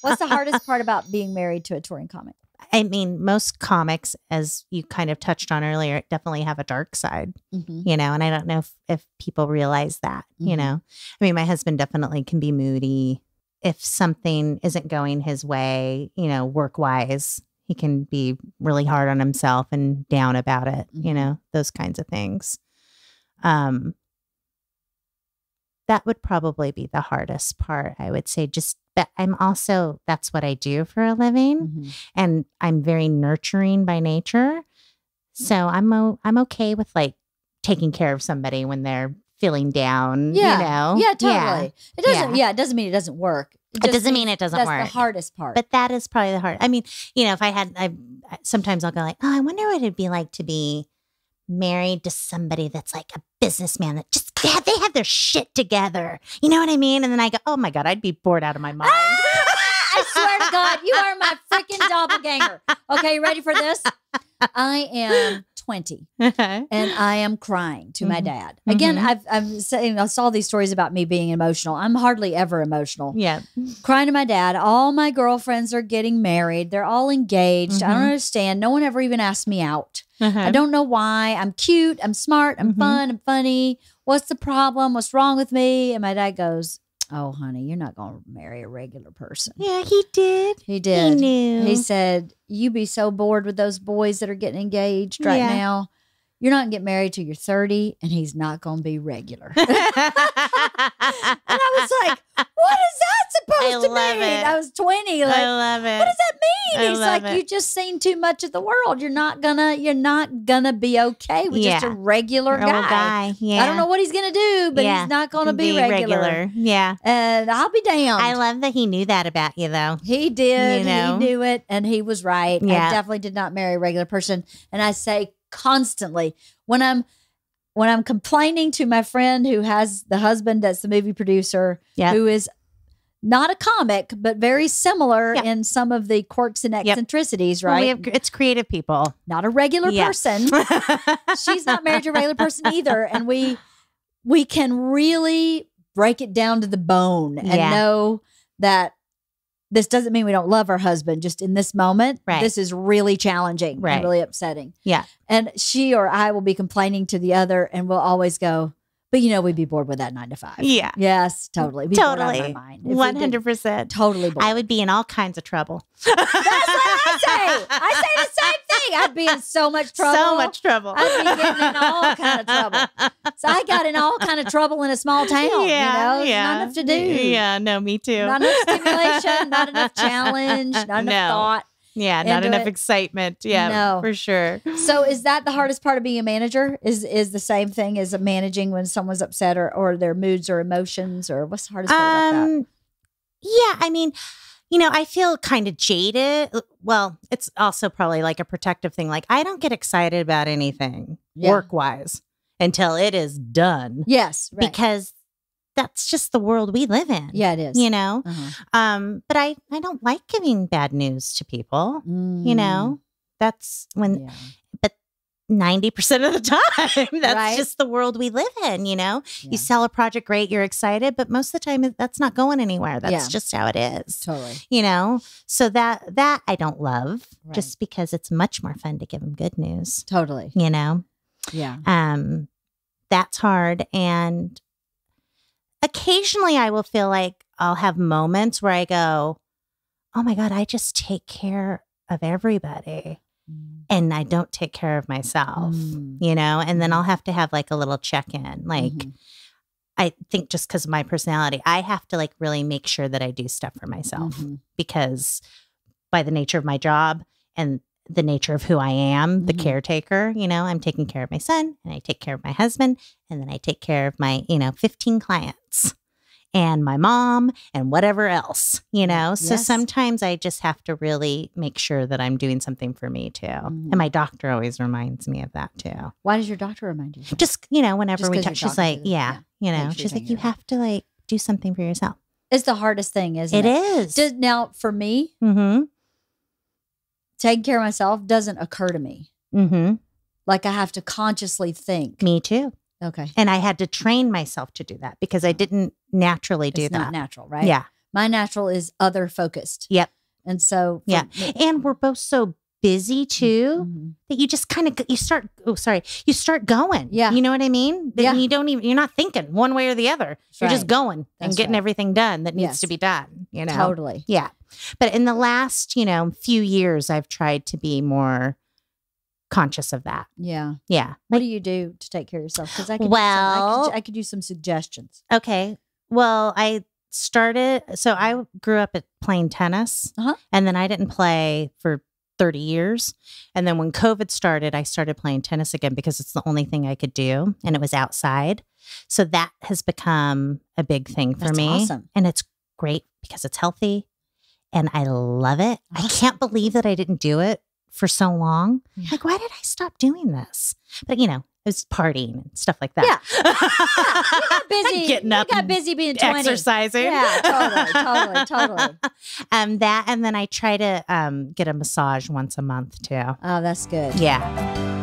What's the hardest part about being married to a touring comic? I mean, most comics, as you kind of touched on earlier, definitely have a dark side, you know, and I don't know if people realize that, you know. I mean, my husband definitely can be moody. If something isn't going his way, you know, work-wise, he can be really hard on himself and down about it, you know, those kinds of things. That would probably be the hardest part, I would say. But I'm also, that's what I do for a living. And I'm very nurturing by nature. So I'm okay with like taking care of somebody when they're feeling down, you know? Yeah, totally. It doesn't, it doesn't mean it doesn't work. It doesn't mean it doesn't work. That's the hardest part. But that is probably the hard. I mean, you know, if sometimes I'll go like, oh, I wonder what it'd be like to be married to somebody that's like a businessman that just they have their shit together. You know what I mean? And then I go, oh my God, I'd be bored out of my mind. I swear to God, you are my freaking doppelganger. Okay, you ready for this? I am 20 and I am crying to my dad. Again, I'm saying, I saw these stories about me being emotional. I'm hardly ever emotional. Yeah. Crying to my dad. All my girlfriends are getting married. They're all engaged. I don't understand. No one ever even asked me out. I don't know why. I'm cute. I'm smart. I'm fun. I'm funny. What's the problem? What's wrong with me? And my dad goes, oh, honey, you're not going to marry a regular person. Yeah, he did. He did. He knew. He said, you be so bored with those boys that are getting engaged right now. You're not going to get married till you're 30, and he's not going to be regular. And I was like, what is that supposed to mean? I was 20. Like, I love it. What does that mean? He's like, it. you just seen too much of the world. You're not gonna be okay with just a regular guy. Yeah. I don't know what he's gonna do, but he's not gonna be regular. Yeah. And I'll be damned. I love that he knew that about you, though. He did. You know? He knew it, and he was right. Yeah. I definitely did not marry a regular person. And I say constantly when I'm complaining to my friend who has the husband that's the movie producer, who is not a comic, but very similar in some of the quirks and eccentricities, right? Well, it's creative people. Not a regular person. She's not married to a regular person either. And we can really break it down to the bone and know that this doesn't mean we don't love our husband. Just in this moment, this is really challenging and really upsetting. Yeah. And she or I will be complaining to the other, and we'll always go, but you know, we'd be bored with that 9 to 5. Yeah. Yes, totally. Totally. 100%. Totally bored. I would be in all kinds of trouble. That's what I say. I say the same thing. I'd be in so much trouble. So much trouble. I'd be getting in all kind of trouble. So I got in all kind of trouble in a small town. Not enough to do. Yeah, no, me too. Not enough stimulation, not enough challenge, not enough thought. Yeah, not enough excitement. Yeah, for sure. So is that the hardest part of being a manager? Is the same thing as managing when someone's upset or their moods or emotions, or what's the hardest part about that? Yeah, I mean, you know, I feel kind of jaded. Well, it's also probably like a protective thing. Like, I don't get excited about anything work-wise until it is done. Yes, right. Because that's just the world we live in. Yeah, it is. You know? But I don't like giving bad news to people. You know? That's when, but 90% of the time, that's just the world we live in, you know? You sell a project, great, you're excited, but most of the time that's not going anywhere. That's just how it is. Totally. You know? So that I don't love just because it's much more fun to give them good news. Totally. You know? Yeah. That's hard. And occasionally I will feel like I'll have moments where I go, oh my God, I just take care of everybody. And I don't take care of myself, you know? And then I'll have to have like a little check-in. Like, I think just because of my personality, I have to like really make sure that I do stuff for myself because by the nature of my job and the nature of who I am, the caretaker, you know, I'm taking care of my son and I take care of my husband and then I take care of my, 15 clients and my mom and whatever else, you know? So sometimes I just have to really make sure that I'm doing something for me too. And my doctor always reminds me of that too. Why does your doctor remind you? Just, whenever we talk, she's like, she's like, you have to like do something for yourself. It's the hardest thing, isn't it? It is. Now, for me, taking care of myself doesn't occur to me. Like I have to consciously think. Me too. Okay. And I had to train myself to do that because I didn't naturally do that. It's not natural, right? Yeah. My natural is other focused. Yep. And so, and we're both so busy too that you just kind of you start going. Yeah. You know what I mean? That you're not thinking one way or the other. You're just going and getting everything done that needs to be done, you know. Totally. Yeah. But in the last, few years I've tried to be more conscious of that. Yeah. Yeah. What do you do to take care of yourself? Because I could do some suggestions. Okay. Well, I grew up at playing tennis, and then I didn't play for 30 years. And then when COVID started, I started playing tennis again because it's the only thing I could do, and it was outside. So that has become a big thing for me. Awesome. And it's great because it's healthy and I love it. I can't believe that I didn't do it for so long. Yeah. Like, why did I stop doing this? But it was partying and stuff like that. Yeah. You got busy. Getting up. You got busy being 20. Exercising. Yeah, totally. That, and then I try to get a massage once a month too. Oh, that's good. Yeah.